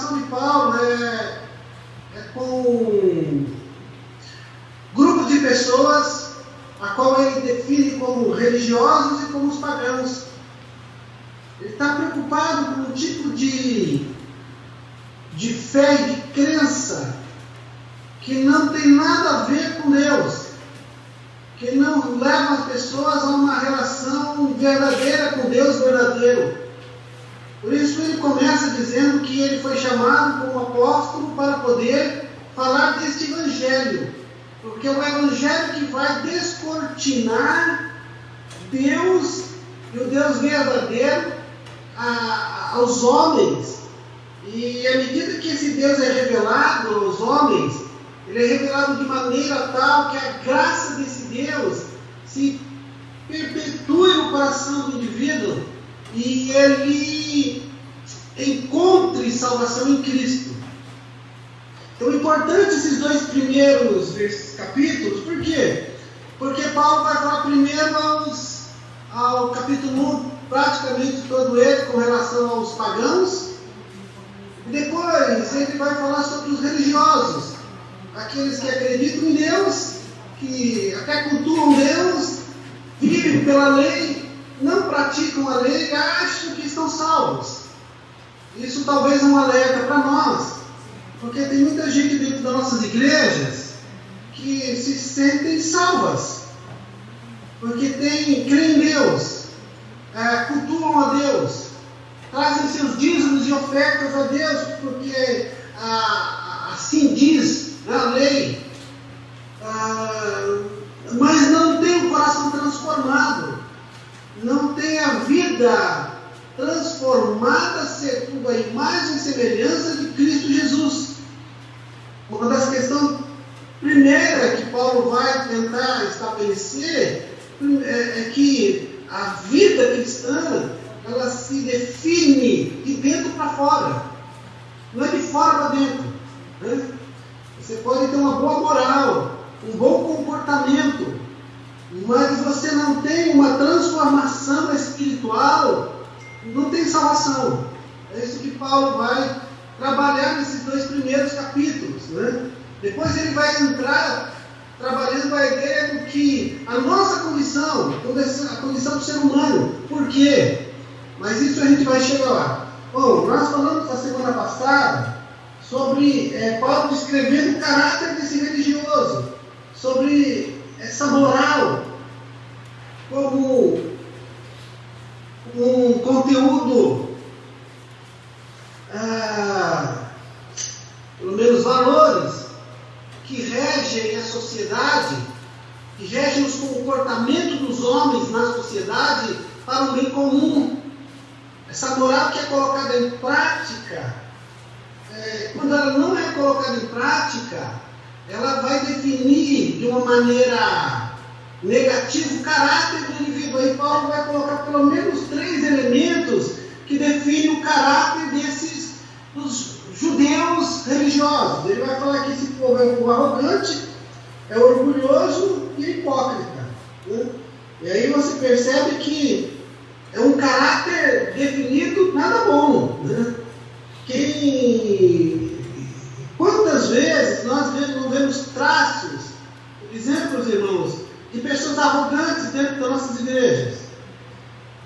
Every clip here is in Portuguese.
relação de Paulo é com um grupo de pessoas a qual ele define como religiosos e como os pagãos. Ele está preocupado com um tipo de fé e de crença que não tem nada a ver com Deus, que não leva as pessoas a uma relação verdadeira com Deus verdadeiro. Por isso ele começa dizendo que ele foi chamado como apóstolo para poder falar deste evangelho, porque é o evangelho que vai descortinar Deus e o Deus verdadeiro aos homens. E à medida que esse Deus é revelado aos homens, ele é revelado de maneira tal que a graça desse Deus se perpetue no coração do indivíduo e ele encontre salvação em Cristo. Então é importante esses dois primeiros capítulos. Por quê? Porque Paulo vai falar primeiro ao capítulo 1, praticamente todo ele, com relação aos pagãos. E depois ele vai falar sobre os religiosos, aqueles que acreditam em Deus, que até cultuam Deus, vivem pela lei, não praticam a lei e acham que estão salvos. Isso talvez é um alerta para nós, porque tem muita gente dentro das nossas igrejas que se sentem salvas, porque creem em Deus, cultuam a Deus, trazem seus dízimos e ofertas a Deus, porque assim diz a lei, mas não tem o coração transformado, não tem a vida transformada segundo a imagem e semelhança de Cristo Jesus. Uma das questões primeiras que Paulo vai tentar estabelecer é que a vida cristã, ela se define de dentro para fora, não é de fora para dentro, né? Você pode ter uma boa moral, um bom comportamento, mas você não tem uma transformação espiritual, não tem salvação. É isso que Paulo vai trabalhar nesses dois primeiros capítulos, né? Depois ele vai entrar trabalhando a ideia do que a nossa condição, a condição do ser humano. Por quê? Mas isso a gente vai chegar lá. Bom, nós falamos na semana passada sobre Paulo descrevendo o caráter desse religioso, sobre essa moral como um conteúdo, pelo menos valores, que regem a sociedade, que regem os comportamentos dos homens na sociedade para o bem comum. Essa moral que é colocada em prática, quando ela não é colocada em prática, ela vai definir de uma maneira negativa o caráter do indivíduo. Aí Paulo vai colocar pelo menos 3 elementos que definem o caráter dos judeus religiosos. Ele vai falar que esse povo é um povo arrogante, é orgulhoso e hipócrita, né? E aí você percebe que é um caráter definido nada bom, né? Quantas vezes nós não vemos traços, por exemplo, irmãos, de pessoas arrogantes dentro das nossas igrejas?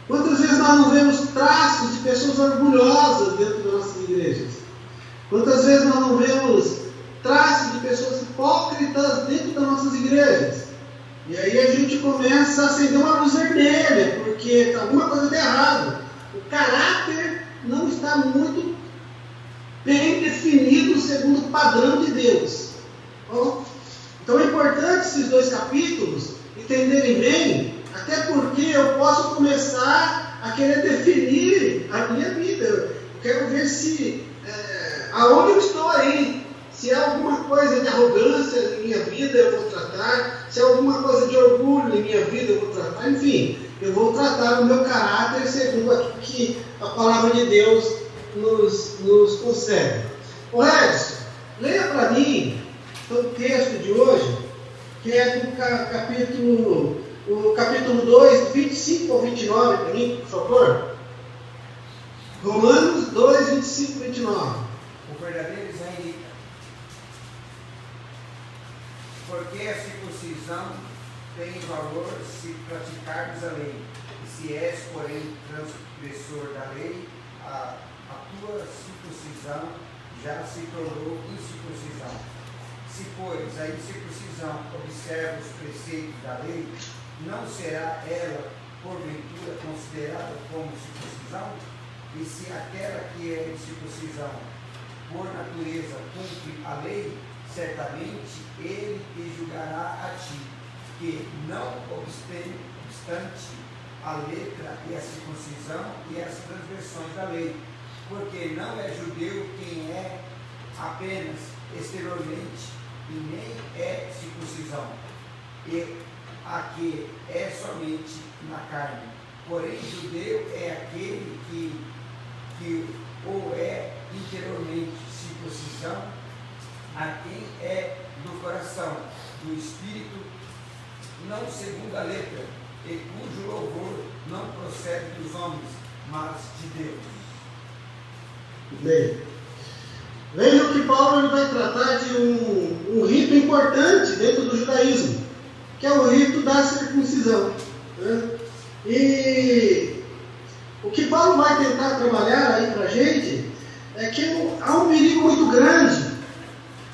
Quantas vezes nós não vemos traços de pessoas orgulhosas dentro das nossas igrejas? Quantas vezes nós não vemos traços de pessoas hipócritas dentro das nossas igrejas? E aí a gente começa a acender uma luz vermelha, porque alguma coisa está errada. O caráter não está muito bem definido segundo o padrão de Deus. Bom, então é importante esses 2 capítulos entenderem bem, até porque eu posso começar a querer definir a minha vida. Eu quero ver se aonde eu estou aí. Se há alguma coisa de arrogância em minha vida, eu vou tratar. Se há alguma coisa de orgulho em minha vida, eu vou tratar. Enfim, eu vou tratar o meu caráter segundo aquilo que a palavra de Deus nos concede. O Edson, leia para mim o texto de hoje, que é do capítulo 2, 25 ao 29, para mim, por favor. Romanos 2, 25 ao 29. o verdadeiro israelita. Porque a circuncisão tem valor se praticardes a lei. E se és, porém, transgressor da lei, a tua circuncisão já se tornou incircuncisão. Se, pois, a incircuncisão observa os preceitos da lei, não será ela, porventura, considerada como circuncisão? E se aquela que é incircuncisão, por natureza, cumpre a lei, certamente ele te julgará a ti, que não obstante a letra e a circuncisão e as transgressões da lei, porque não é judeu quem é apenas exteriormente, e nem é circuncisão, e a que é somente na carne. Porém, judeu é aquele que ou é interiormente, circuncisão a quem é do coração, do espírito, não segundo a letra, e cujo louvor não procede dos homens, mas de Deus. Bem, vejam que Paulo ele vai tratar de um rito importante dentro do judaísmo, que é o rito da circuncisão, né? E o que Paulo vai tentar trabalhar aí para a gente é que há um perigo muito grande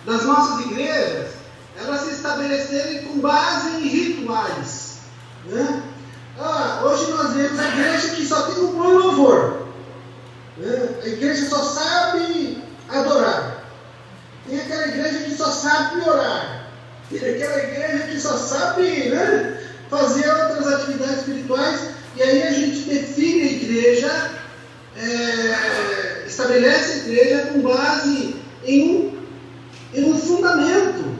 das nossas igrejas elas se estabelecerem com base em rituais, né? Hoje nós vemos a igreja que só tem um bom louvor, né? A igreja só sabe adorar, tem aquela igreja que só sabe orar, tem aquela igreja que só sabe, né, fazer outras atividades espirituais, e aí a gente define a igreja, estabelece a igreja com base em um fundamento.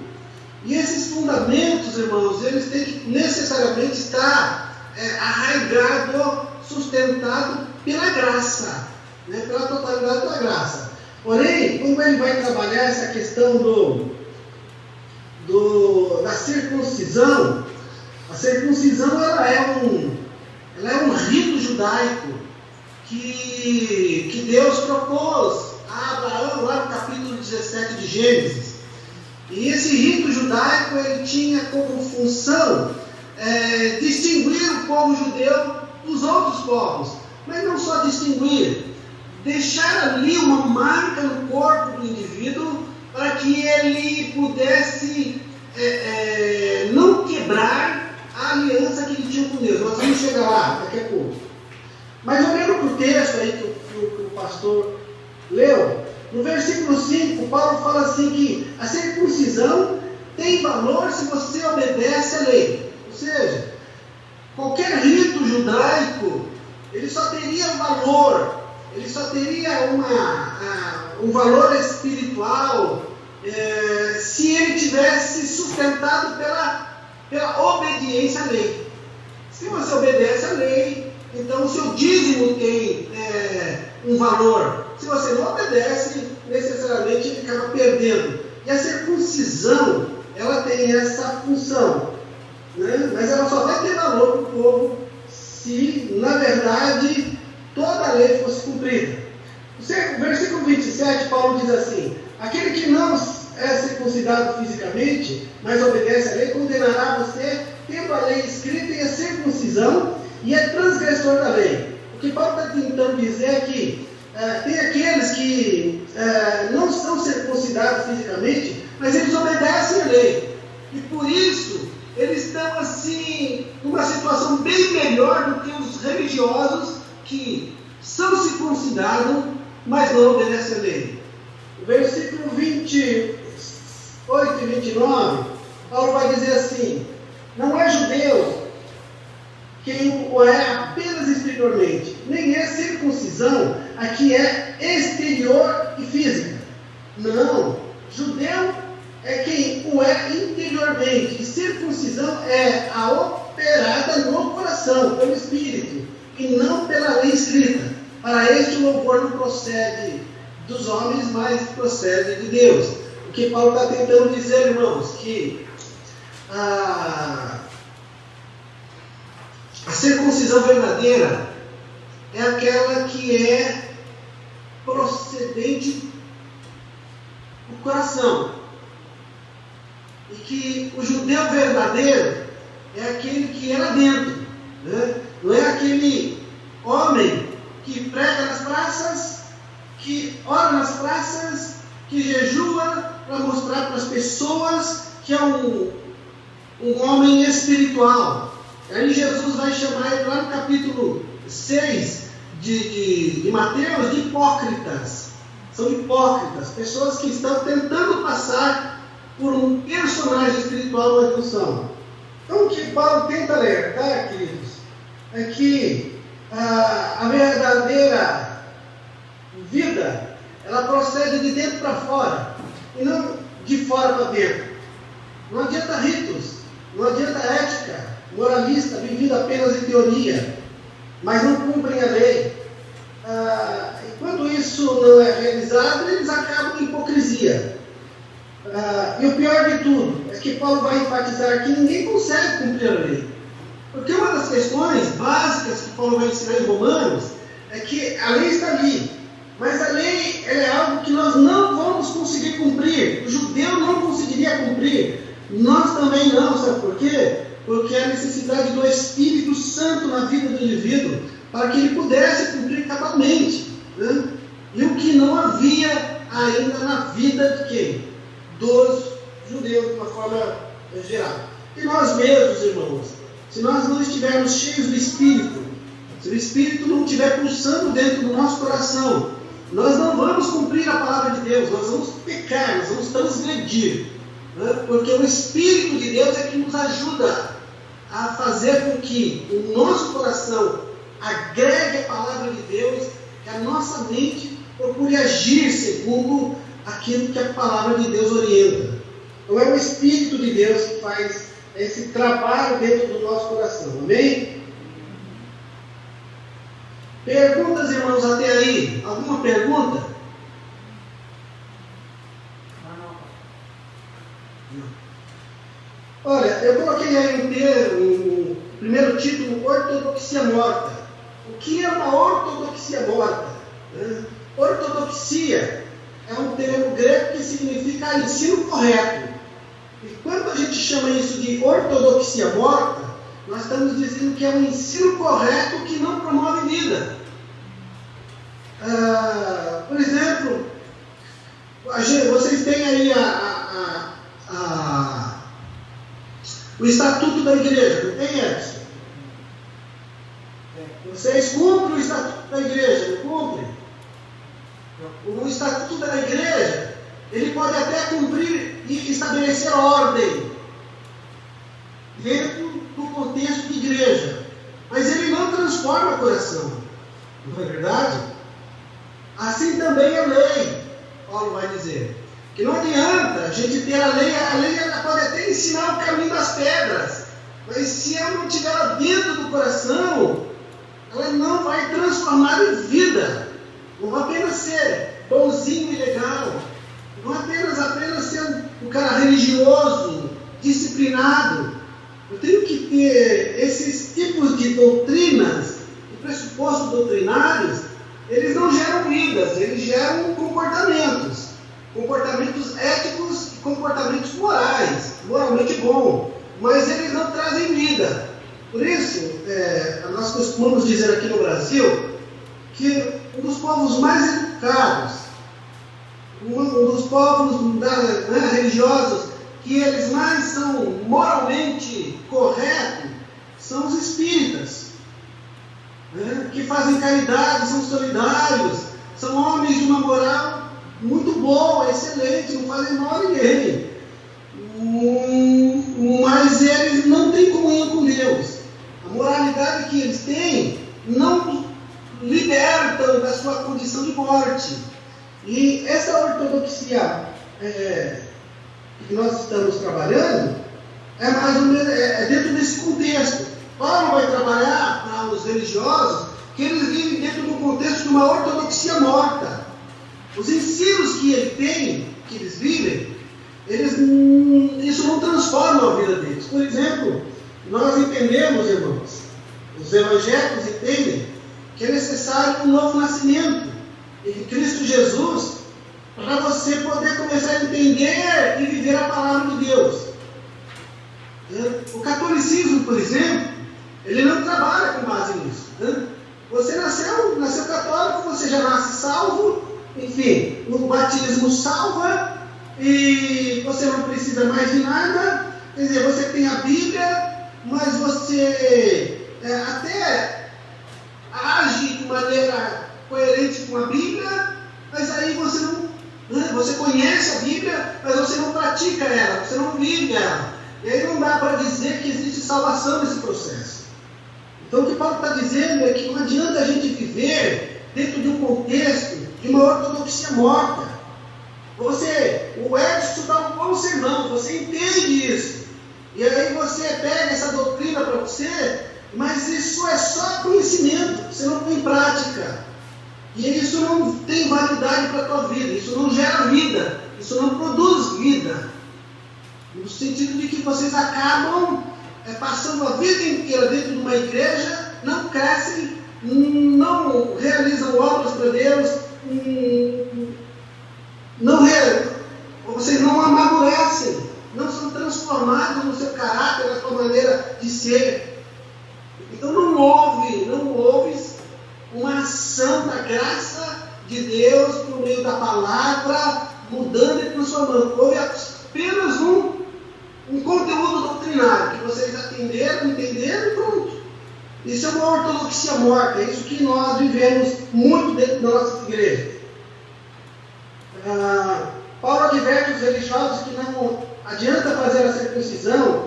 E esses fundamentos, irmãos, eles têm que necessariamente estar arraigado, sustentado pela graça, né, pela totalidade da graça. Porém, quando ele vai trabalhar essa questão da circuncisão, a circuncisão ela é um rito judaico que Deus propôs a Abraão lá no capítulo 17 de Gênesis. E esse rito judaico ele tinha como função distinguir o povo judeu dos outros povos, mas não só distinguir, deixar ali uma marca no corpo do indivíduo para que ele pudesse não quebrar a aliança que ele tinha com Deus. Nós vamos chegar lá daqui a pouco. Mas olhando para o texto aí que o pastor leu, no versículo 5, Paulo fala assim que a circuncisão tem valor se você obedece à lei. Ou seja, qualquer rito judaico, ele só teria valor, ele só teria um valor espiritual se ele tivesse sustentado pela obediência à lei. Se você obedece à lei, então o seu dízimo tem um valor. Se você não obedece, necessariamente ele acaba perdendo. E a circuncisão, ela tem essa função, né? Mas ela só vai ter valor para o povo se, na verdade, toda a lei fosse cumprida. No versículo 27, Paulo diz assim: aquele que não é circuncidado fisicamente, mas obedece à lei, condenará você, tendo a lei escrita e a circuncisão, e é transgressor da lei. O que Paulo está tentando dizer é que tem aqueles que não são circuncidados fisicamente, mas eles obedecem à lei. E por isso, eles estão assim, numa situação bem melhor do que os religiosos que são circuncidados, mas não obedecem à lei. O versículo 28 e 29, Paulo vai dizer assim: não é judeu quem o é apenas exteriormente, nem é circuncisão a que é exterior e física. Não, judeu é quem o é interiormente, e circuncisão é a operada no coração, pelo Espírito, e não pela lei escrita. Para este o louvor não procede dos homens, mas procede de Deus. O que Paulo está tentando dizer, irmãos, que a circuncisão verdadeira é aquela que é procedente o coração. E que o judeu verdadeiro é aquele que é lá dentro, né? Não é aquele homem que prega nas praças, que ora nas praças, que jejua para mostrar para as pessoas que é um homem espiritual. Aí Jesus vai chamar ele lá no capítulo 6 de Mateus de hipócritas. São hipócritas, pessoas que estão tentando passar por um personagem espiritual, mas não são. Então o que Paulo tenta alertar, queridos, é que a verdadeira vida, ela procede de dentro para fora, e não de fora para dentro. Não adianta ritos, não adianta ética moralista vivida apenas em teoria, mas não cumprem a lei. E quando isso não é realizado, eles acabam em hipocrisia. E o pior de tudo é que Paulo vai enfatizar que ninguém consegue cumprir a lei. Porque uma das questões básicas que Paulo vai ensinar em Romanos é que a lei está ali, mas a lei é algo que nós não vamos conseguir cumprir. O judeu não conseguiria cumprir, nós também não. Sabe por quê? Porque a necessidade do Espírito Santo na vida do indivíduo para que ele pudesse cumprir cabalmente, né? E o que não havia ainda na vida de quem? Dos judeus, de uma forma geral. E nós mesmos, irmãos, se nós não estivermos cheios do Espírito, se o Espírito não estiver pulsando dentro do nosso coração, nós não vamos cumprir a palavra de Deus, nós vamos pecar, nós vamos transgredir, né? Porque o Espírito de Deus é que nos ajuda a fazer com que o nosso coração agregue a palavra de Deus, que a nossa mente procure agir segundo aquilo que a palavra de Deus orienta. Então é o Espírito de Deus que faz esse trabalho dentro do nosso coração, amém? Perguntas, irmãos, até aí? Alguma pergunta? Olha, eu coloquei aí um primeiro título, Ortodoxia Morta. O que é uma ortodoxia morta? Ortodoxia é um termo grego que significa ensino correto. E quando a gente chama isso de ortodoxia morta, nós estamos dizendo que é um ensino correto que não promove vida. Por exemplo, vocês têm aí o estatuto da igreja, não tem, Edson? Vocês cumprem o estatuto da igreja, não cumprem? O estatuto da igreja, ele pode até cumprir e estabelecer ordem dentro do contexto de igreja, mas ele não transforma o coração, não é verdade? Assim também a lei, Paulo vai dizer, que não adianta a gente ter a lei ela pode até ensinar o caminho das pedras, mas se ela não estiver lá dentro do coração, ela não vai transformar em vida. Não vai apenas ser bonzinho e legal, não apenas ser um cara religioso, disciplinado. Eu tenho que ter esses tipos de doutrinas, de pressupostos doutrinários, eles não geram vidas, eles geram comportamentos éticos e comportamentos morais, moralmente bom, mas eles não trazem vida. Por isso, nós costumamos dizer aqui no Brasil que um dos povos mais educados, um dos povos religiosos que eles mais são moralmente corretos, são os espíritas, né? Que fazem caridade, são solidários, são homens de uma moral muito boa, excelente, não fazem mal a ninguém, mas eles não têm comunhão com Deus. A moralidade que eles têm não libertam da sua condição de morte. E essa ortodoxia que nós estamos trabalhando é mais ou menos dentro desse contexto. Paulo vai trabalhar para os religiosos que eles vivem dentro do contexto de uma ortodoxia morta. Os ensinos que ele tem, que eles vivem, isso não transforma a vida deles. Por exemplo, nós entendemos, irmãos, os evangélicos entendem que é necessário um novo nascimento, e que Cristo Jesus para você poder começar a entender e viver a palavra de Deus. O catolicismo, por exemplo, ele não trabalha com base nisso. Você nasceu católico, você já nasce salvo, enfim, o batismo salva e você não precisa mais de nada. Quer dizer, você tem a Bíblia, mas você até age de maneira coerente com a Bíblia, mas aí você não, você conhece a Bíblia, mas você não pratica ela, você não vive ela. E aí não dá para dizer que existe salvação nesse processo. Então o que Paulo está dizendo é que não adianta a gente viver dentro de um contexto de uma ortodoxia morta. O Edson dá um bom sermão, você entende isso. E aí você pega essa doutrina para você, mas isso é só conhecimento, você não põe em prática. E isso não tem validade para a tua vida, isso não gera vida, isso não produz vida. No sentido de que vocês acabam passando a vida inteira dentro de uma igreja, não crescem, não realizam obras para Deus, vocês não amadurecem, não são transformados no seu caráter, na sua maneira de ser. Então não houve uma ação da graça de Deus por meio da palavra, mudando e transformando. Houve apenas um conteúdo doutrinário, que vocês entenderam e pronto. Isso é uma ortodoxia morta, é isso que nós vivemos muito dentro da nossa igreja. Paulo adverte os religiosos que não adianta fazer da circuncisão,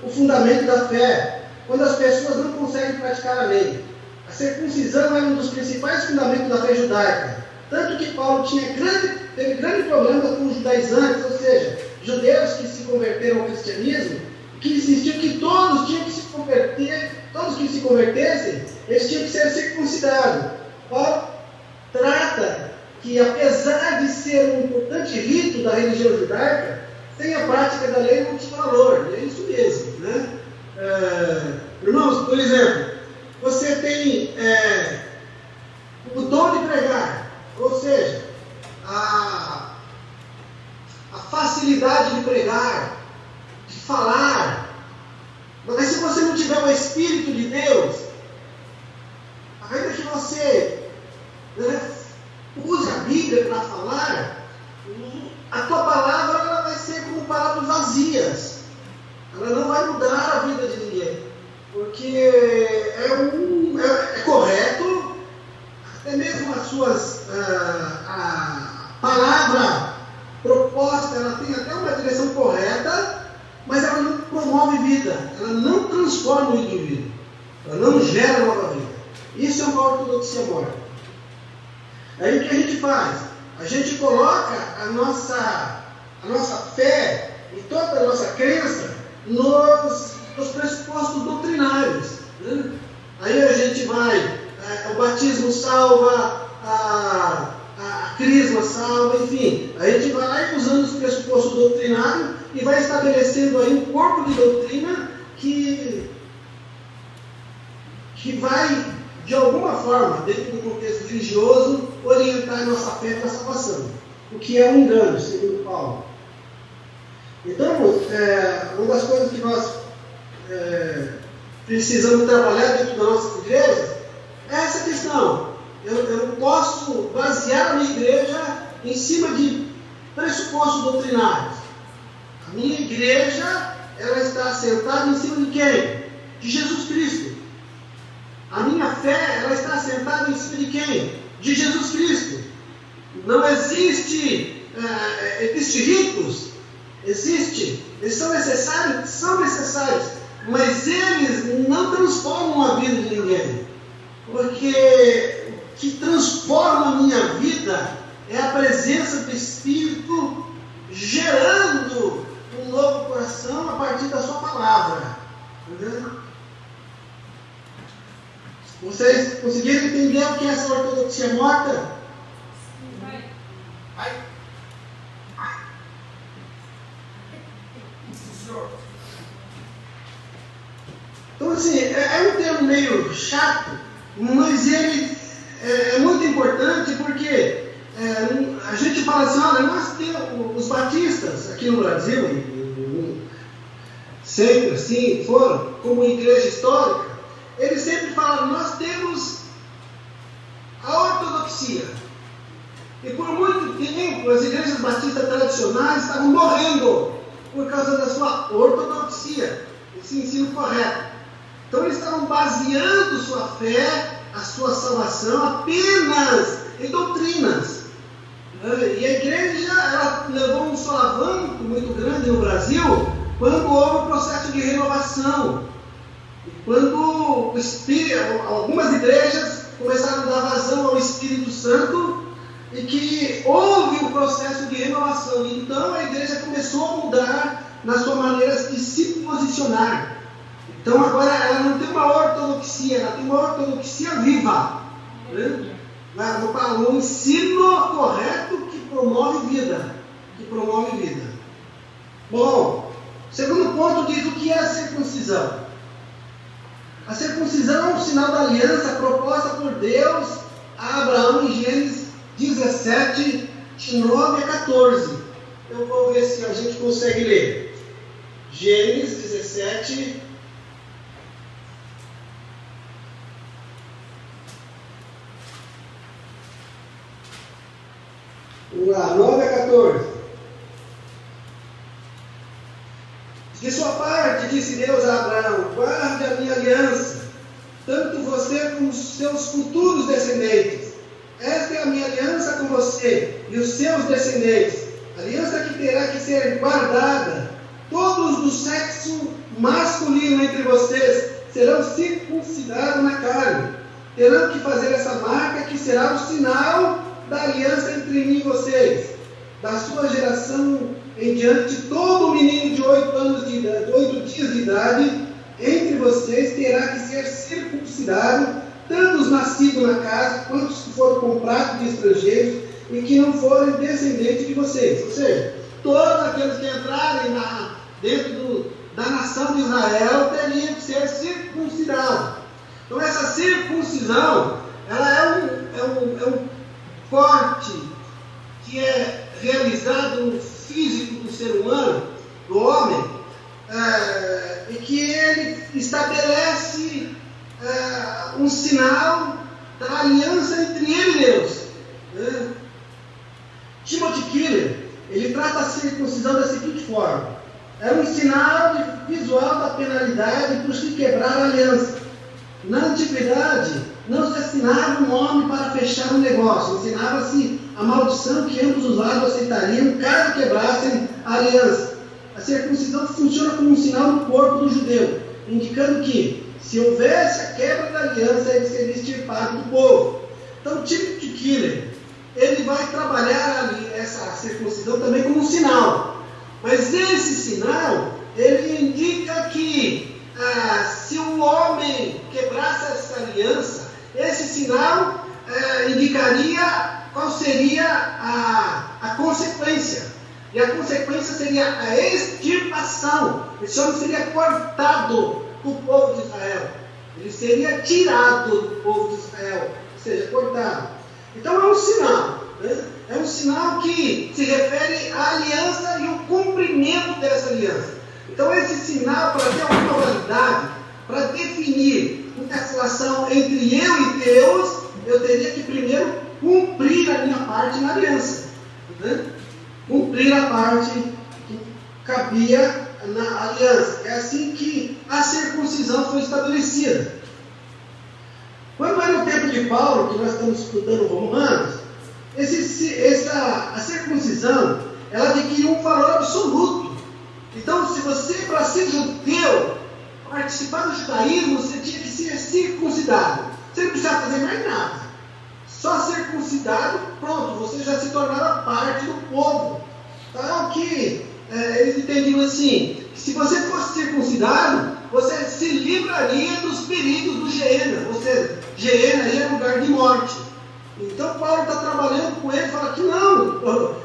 o fundamento da fé, quando as pessoas não conseguem praticar a lei. A circuncisão é um dos principais fundamentos da fé judaica, tanto que Paulo teve grande problema com os judaizantes, ou seja, judeus que se converteram ao cristianismo, que insistiam que todos tinham que se converter, todos que se convertessem, eles tinham que ser circuncidados. Paulo trata que, apesar de ser um importante rito da religião judaica, sem a prática da lei não tinha valor. E é isso mesmo, né? Irmãos, por exemplo, você tem o dom de pregar, ou seja, a facilidade de pregar, de falar, mas se você não tiver o Espírito de Deus, ainda que você use a Bíblia para falar, a tua palavra ela vai ser como palavras vazias, ela não vai mudar a vida de ninguém, porque é correto, até mesmo as suas a palavra proposta, ela tem até uma direção correta, mas ela não promove vida, ela não transforma o indivíduo, ela não gera nova vida. Isso é uma ortodoxia morta. Aí o que a gente faz? A gente coloca a nossa fé e toda a nossa crença nos pressupostos doutrinários, né? Aí a gente vai, o batismo salva, a crisma salva, enfim, a gente vai usando os pressupostos doutrinários e vai estabelecendo aí um corpo de doutrina que vai, de alguma forma, dentro do contexto religioso, orientar a nossa fé para a salvação, o que é um engano, segundo Paulo. Então, uma das coisas que nós precisamos trabalhar dentro da nossa igreja é essa questão. Eu não posso basear a minha igreja em cima de pressupostos doutrinários. A minha igreja, ela está assentada em cima de quem? De Jesus Cristo. A minha fé, ela está assentada em cima de quem? De Jesus Cristo. Não existe ritos, eles são necessários, mas eles não transformam a vida de ninguém. Porque o que transforma a minha vida é a presença do Espírito gerando um novo coração a partir da sua palavra. Entendeu? Vocês conseguiram entender o que é essa ortodoxia morta? Então, assim, é um termo meio chato, mas ele é muito importante porque a gente fala assim, olha, nós temos os batistas aqui no Brasil, sempre assim foram, como igreja histórica, eles sempre falam, nós temos a ortodoxia. E por muito tempo as igrejas batistas tradicionais estavam morrendo por causa da sua ortodoxia, esse ensino correto. Então eles estavam baseando sua fé, a sua salvação apenas em doutrinas. E a igreja ela levou um solavanco muito grande no Brasil quando houve um processo de renovação. E quando algumas igrejas começaram a dar vazão ao Espírito Santo e que houve um processo de renovação. Então a igreja começou a mudar na sua maneira de se posicionar. Então agora ela não tem uma ortodoxia, ela tem uma ortodoxia viva. Né? Um ensino correto que promove vida. Bom, segundo ponto diz o que é a circuncisão. A circuncisão é um sinal da aliança proposta por Deus a Abraão em Gênesis 17, de 9 a 14. Eu vou ver se a gente consegue ler. Gênesis 17, vamos lá, 9 a 14. De sua parte, disse Deus a Abraão, guarde a minha aliança, tanto você como os seus futuros descendentes. Esta é a minha aliança com você e os seus descendentes, aliança que terá que ser guardada. Todos do sexo masculino entre vocês serão circuncidados na carne. Terão que fazer essa marca que será o sinal da aliança entre mim e vocês. Da sua geração em diante, todo menino de 8 dias de idade entre vocês terá que ser circuncidado, tanto os nascidos na casa, quanto os que foram comprados de estrangeiros e que não forem descendentes de vocês. Ou seja, todos aqueles que entrarem dentro da nação de Israel teriam que ser circuncidados. Então essa circuncisão, ela é um corte que é realizado no físico do ser humano, do homem, e que ele estabelece um sinal da aliança entre ele e Deus. Timothy Keller, ele trata a circuncisão da seguinte forma: é um sinal visual da penalidade por se quebrar a aliança. Na antiguidade, não se assinava um nome para fechar um negócio, ensinava-se a maldição que ambos os lados aceitariam caso quebrassem a aliança. A circuncisão funciona como um sinal no corpo do judeu, indicando que, se houvesse a quebra da aliança, ele seria extirpado do povo. Então, Timothy Keller, ele vai trabalhar ali essa circuncisão também como um sinal. Mas esse sinal, ele indica que se o homem quebrasse essa aliança, esse sinal indicaria qual seria a consequência. E a consequência seria a extirpação. Esse homem seria cortado do povo de Israel. Ele seria tirado do povo de Israel. Ou seja, cortado. Então é um sinal. Né? É um sinal que se refere à aliança e o cumprimento dessa aliança. Então esse sinal, para ter alguma validade, para definir uma relação entre eu e Deus, eu teria que primeiro cumprir a minha parte na aliança. Né? Cumprir a parte que cabia na aliança. É assim que a circuncisão foi estabelecida. Quando é no tempo de Paulo, que nós estamos estudando Romanos, a circuncisão, ela adquiriu um valor absoluto. Então, se você, para ser judeu, participar do judaísmo, você tinha que ser circuncidado. Você não precisava fazer mais nada. Só circuncidado, pronto, você já se tornava parte do povo. Então, que eles entendiam assim, que se você fosse circuncidado, você se livraria dos perigos do Geena. Ou seja, Geena aí é lugar de morte. Então Paulo está trabalhando com ele e fala que não,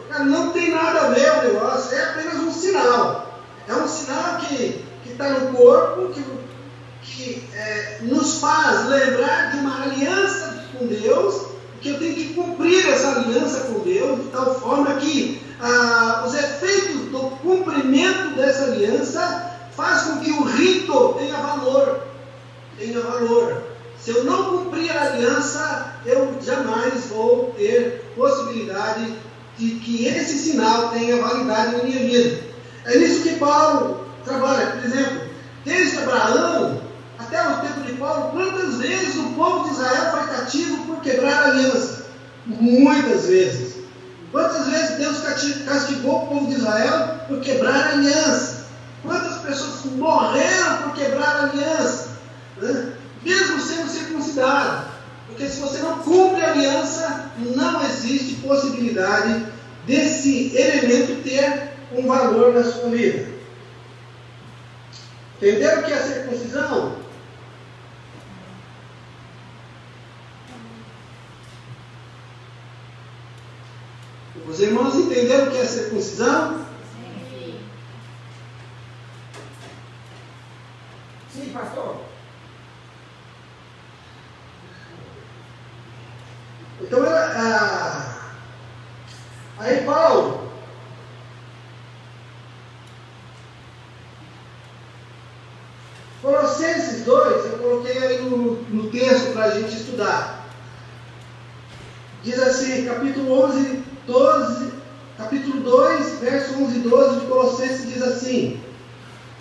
cara, não tem nada a ver o negócio, é apenas um sinal. É um sinal que está no corpo, que nos faz lembrar de uma aliança com Deus, que eu tenho que cumprir essa aliança com Deus. tal forma que os efeitos do cumprimento dessa aliança faz com que o rito tenha valor. Se eu não cumprir a aliança, eu jamais vou ter possibilidade de que esse sinal tenha validade na minha vida. É nisso que Paulo trabalha. Por exemplo, desde Abraão até o tempo de Paulo, quantas vezes o povo de Israel foi cativo por quebrar a aliança? Muitas vezes. Quantas vezes Deus castigou o povo de Israel por quebrar a aliança? Quantas pessoas morreram por quebrar a aliança? Mesmo sendo circuncidado. Porque se você não cumpre a aliança, não existe possibilidade desse elemento ter um valor na sua vida. Entenderam o que é a circuncisão? Os irmãos entenderam o que é a circuncisão? Sim, pastor. Então, aí Paulo Colossenses 2, eu coloquei aí no texto para a gente estudar. Diz assim, capítulo 2, verso 11 e 12 de Colossenses diz assim: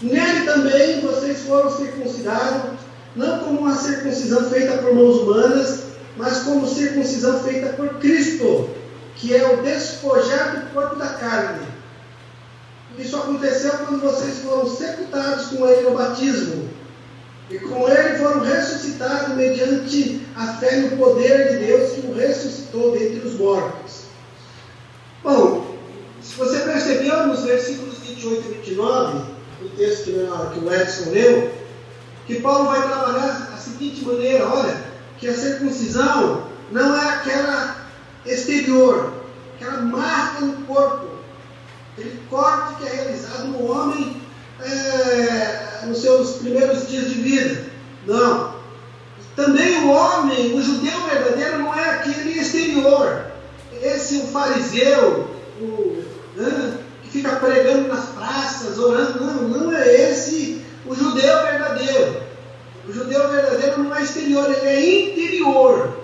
nele também vocês foram circuncidados, não como uma circuncisão feita por mãos humanas, mas como circuncisão feita por Cristo, que é o despojar do corpo da carne. Isso aconteceu quando vocês foram sepultados com ele no batismo, e com ele foram ressuscitados mediante a fé no poder de Deus que o ressuscitou dentre os mortos. Bom, se você percebeu nos versículos 28 e 29, o texto que o Edson leu, que Paulo vai trabalhar da seguinte maneira: olha, que a circuncisão não é aquela exterior, aquela marca no corpo, aquele corte que é realizado no homem nos seus primeiros dias de vida. Não. Também o homem, o judeu verdadeiro, não é aquele exterior. O fariseu, que fica pregando nas praças, orando, não é esse o judeu verdadeiro. O judeu verdadeiro não é exterior, ele é interior.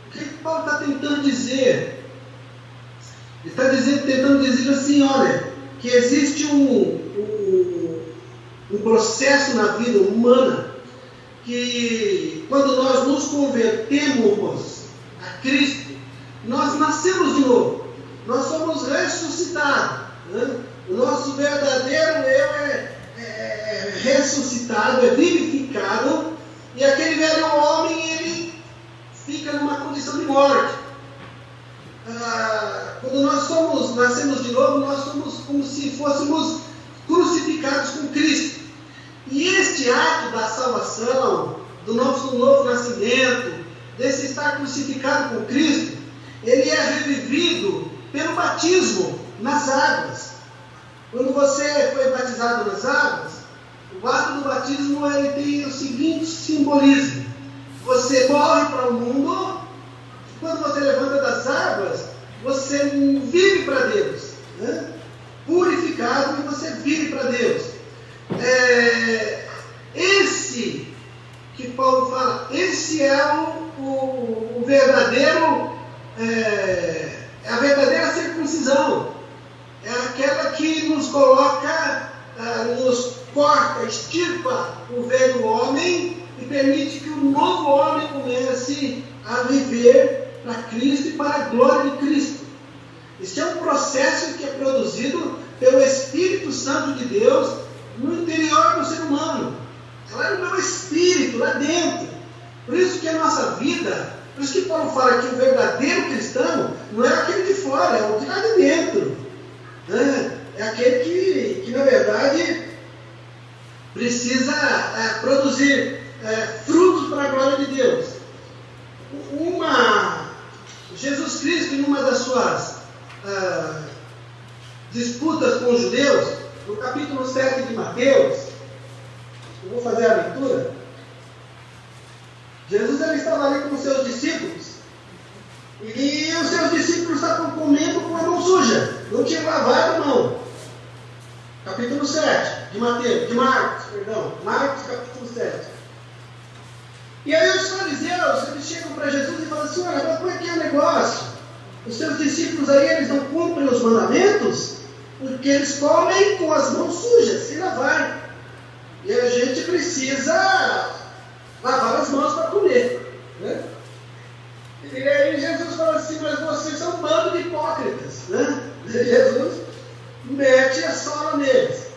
O que Paulo está tentando dizer? Ele está tentando dizer assim, olha, que existe um processo na vida humana que, quando nós nos convertemos a Cristo, nós nascemos de novo, nós somos ressuscitados. O nosso verdadeiro eu é ressuscitado, é vivificado, e aquele velho homem, ele fica numa condição de morte. Quando nós nascemos de novo, nós somos como se fôssemos crucificados com Cristo. E este ato da salvação, do novo nascimento, desse estar crucificado com Cristo, ele é revivido pelo batismo nas águas. Quando você foi batizado nas águas, o ato do batismo ele tem o seguinte simbolismo: você morre para o mundo, e quando você levanta das águas, você vive para Deus, purificado, e você vive para Deus. Esse que Paulo fala, esse é o verdadeiro, a verdadeira circuncisão. É aquela que nos coloca, nos corta, extirpa o velho homem e permite que o novo homem comece a viver para Cristo e para a glória de Cristo. Este é um processo que é produzido pelo Espírito Santo de Deus no interior do ser humano. Ela é o meu espírito lá dentro. Por isso que a nossa vida, por isso que Paulo fala que o verdadeiro cristão não é aquele de fora, é o de lá de dentro. É aquele que na verdade precisa produzir frutos para a glória de Deus. Jesus Cristo, em uma das suas disputas com os judeus, no capítulo 7 de Mateus, eu vou fazer a leitura. Jesus ele estava ali com os seus discípulos, E os seus discípulos estavam comendo com a mão suja, não tinham lavado a mão. Capítulo 7 de Marcos, capítulo 7. E aí os fariseus, eles chegam para Jesus e falam assim: olha, mas como é que é o negócio? Os seus discípulos aí, eles não cumprem os mandamentos porque eles comem com as mãos sujas, sem lavar. E a gente precisa lavar as mãos para comer, né? E aí Jesus fala assim: mas vocês são um bando de hipócritas, né? Jesus mete a sola neles,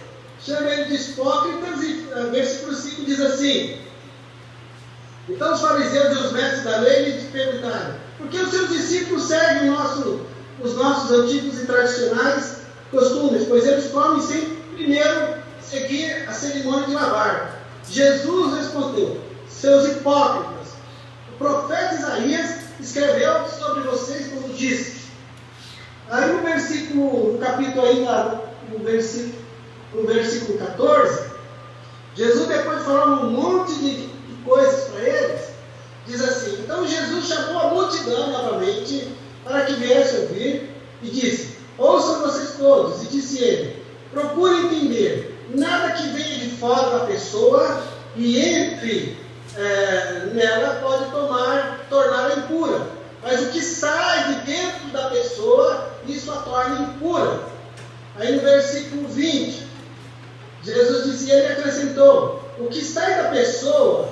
chama eles de hipócritas, e versículo 5 diz assim: então os fariseus e os mestres da lei lhe perguntaram: por que os seus discípulos seguem os nossos antigos e tradicionais costumes? Pois eles comem sem primeiro seguir a cerimônia de lavar. Jesus respondeu: seus hipócritas, o profeta Isaías escreveu sobre vocês como disse. Aí no capítulo ainda, no versículo 14, Jesus, depois de falar um monte de coisas para eles, diz assim: então Jesus chamou a multidão novamente para que viesse ouvir e disse: ouçam vocês todos. E disse ele: procurem entender, nada que venha de fora da pessoa e entre nela pode torná-la impura, mas o que sai de dentro da pessoa, isso a torna impura. Aí no versículo 20, Jesus disse, e ele acrescentou: o que sai da pessoa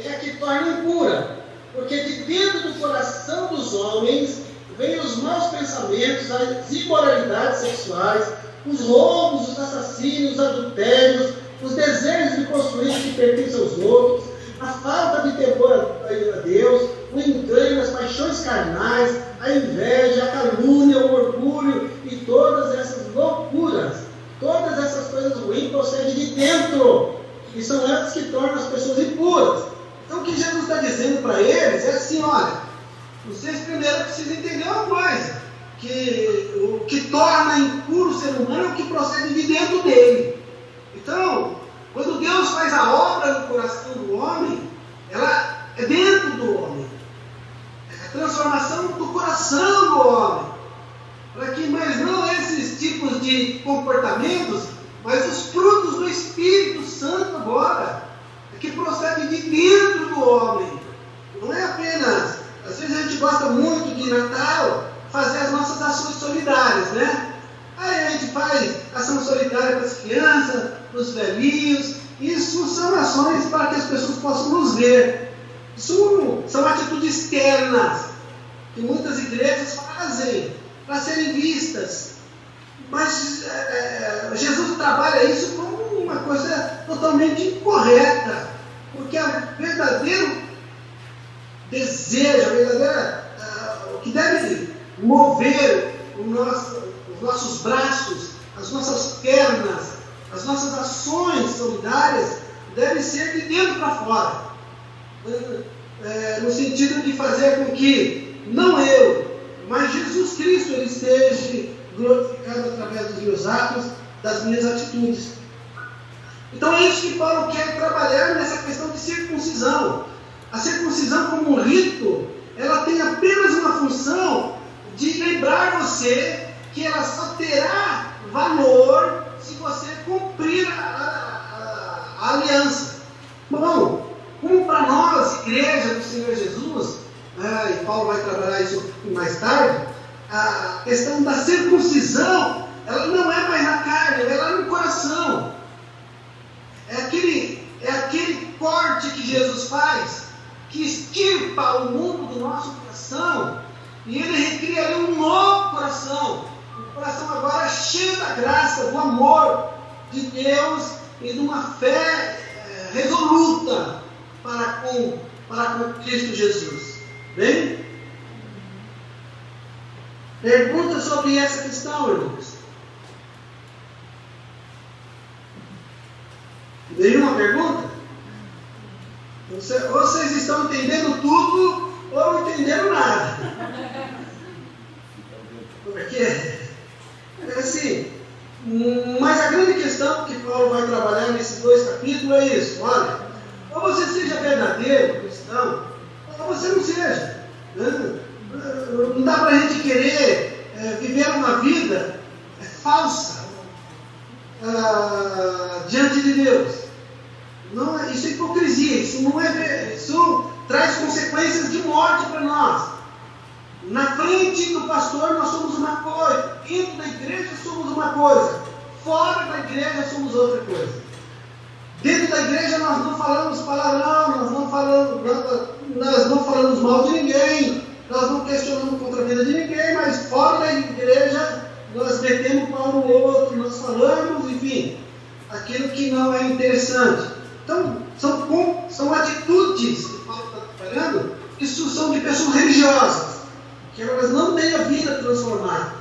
é a que torna impura, porque de dentro do coração dos homens vêm os maus pensamentos, as imoralidades sexuais, os roubos, os assassínios, os adultérios, os desejos de construir o que pertence aos outros, a falta de temor a Deus, o engano, as paixões carnais, a inveja, a calúnia, o orgulho e todas essas loucuras, todas essas coisas ruins procedem de dentro, e são essas que tornam as pessoas impuras. Então o que Jesus está dizendo para eles é assim: olha, vocês primeiro precisam entender uma coisa, que o que torna impuro o ser humano é o que procede de dentro dele. Então, quando Deus faz a obra no coração do homem, ela é dentro do homem. É a transformação do coração do homem. Para que mais não esses tipos de comportamentos, mas os frutos do Espírito Santo agora, que procedem de dentro do homem. Não é apenas, às vezes a gente gosta muito de Natal fazer as nossas ações solidárias, né? Aí a gente faz ação solidária para as crianças, para os velhinhos. Isso são ações para que as pessoas possam nos ver. Isso são atitudes externas que muitas igrejas fazem para serem vistas. Mas Jesus trabalha isso como uma coisa totalmente incorreta. Porque o verdadeiro desejo, o que deve mover os nossos braços, as nossas pernas, as nossas ações solidárias, devem ser de dentro para fora. No sentido de fazer com que, não eu, mas Jesus Cristo, ele esteja glorificado através dos meus atos, das minhas atitudes. Então é isso que Paulo quer trabalhar nessa questão de circuncisão. A circuncisão como um rito, ela tem apenas uma função de lembrar você que ela só terá valor se você cumprir a aliança. Bom, como para nós, igreja do Senhor Jesus, e Paulo vai trabalhar isso mais tarde, a questão da circuncisão, ela não é mais na carne, ela é lá no coração. É aquele corte que Jesus faz, que extirpa o mundo do nosso coração, e ele recria ali um novo coração. Um coração agora cheio da graça, do amor de Deus e de uma fé resoluta para com Cristo Jesus. Bem? Pergunta sobre essa questão, irmãos. Nenhuma pergunta? Vocês estão entendendo tudo ou não entenderam nada? Porque, assim, mas a grande questão que Paulo vai trabalhar nesses 2 capítulos é isso: olha, ou você seja verdadeiro cristão, ou você não seja. isso traz consequências de morte para nós. Na frente do pastor nós somos uma coisa, dentro da igreja somos uma coisa, fora da igreja somos outra coisa. Dentro da igreja nós não falamos palavrão, nós não falamos mal de ninguém, nós não questionamos contra a vida de ninguém, mas fora da igreja nós metemos o pau no outro, nós falamos, enfim, aquilo que não é interessante. Então, são atitudes que Paulo está trabalhando, isso são de pessoas religiosas, que elas não têm a vida transformada,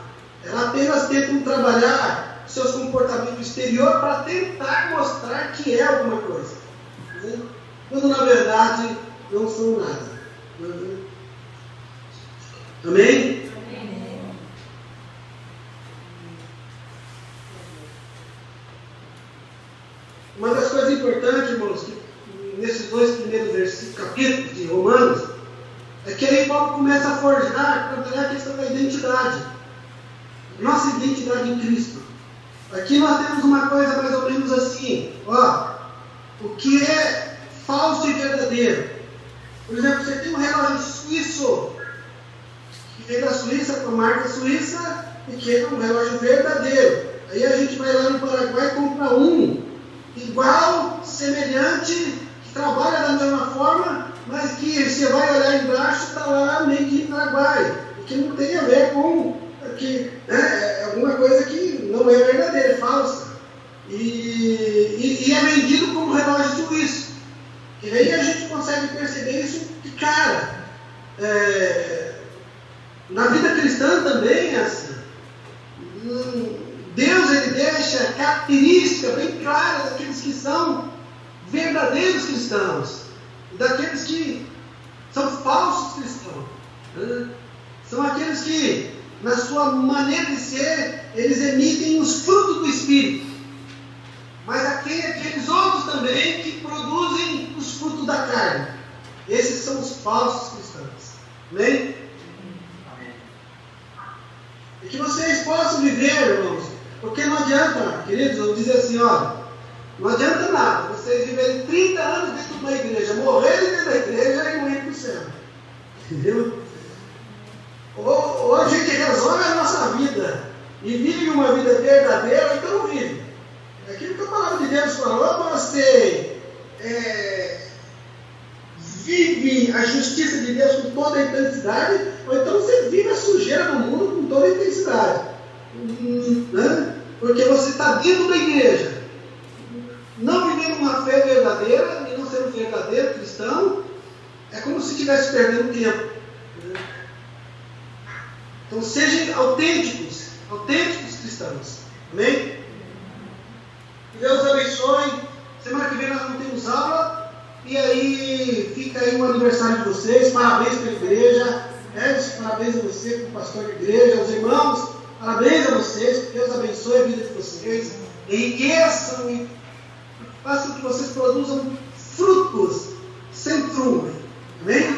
elas apenas tentam trabalhar seus comportamentos exteriores para tentar mostrar que é alguma coisa, né? Quando na verdade não são nada. Amém? Uma das coisas importantes, irmãos, que nesses 2 primeiros capítulos de Romanos, é que aí Paulo começa a forjar, trabalhar a questão da identidade. Nossa identidade em Cristo. Aqui nós temos uma coisa mais ou menos assim, o que é falso e verdadeiro. Por exemplo, você tem um relógio suíço, que vem da Suíça, com marca suíça, e que é um relógio verdadeiro. Aí a gente vai lá no Paraguai e compra um igual, semelhante, que trabalha da mesma forma, mas que você vai olhar embaixo, está lá meio que em Paraguai, que não tem a ver com que é alguma coisa que não é verdadeira, é falsa. E é vendido como relógio suíço. E aí a gente consegue perceber isso que, cara, na vida cristã também é assim. Deus, ele deixa característica bem clara daqueles que são verdadeiros cristãos, daqueles que são falsos cristãos. São aqueles que, na sua maneira de ser, eles emitem os frutos do Espírito. Mas aqueles outros também que produzem os frutos da carne. Esses são os falsos cristãos. Amém? E que vocês possam viver, irmãos, porque não adianta, queridos, eu dizer assim, não adianta nada vocês viverem 30 anos dentro de uma igreja, morrerem dentro da igreja e não irem para o céu. Entendeu? Ou a gente resolve a nossa vida e vive uma vida verdadeira, então não vive. Aquilo que a palavra de Deus falou, você vive a justiça de Deus com toda a intensidade, ou então você vive a sujeira do mundo com toda a intensidade. Porque você está dentro da igreja, não vivendo uma fé verdadeira e não sendo verdadeiro cristão, é como se estivesse perdendo tempo. Então sejam autênticos cristãos. Amém? Que Deus abençoe. Semana que vem nós não temos aula. E aí fica aí o aniversário de vocês. Parabéns pela igreja. Edson, parabéns a você como pastor da igreja. Aos irmãos, parabéns a vocês. Que Deus abençoe a vida de vocês. Enriqueçam e façam que vocês produzam frutos sem trunfo. Amém?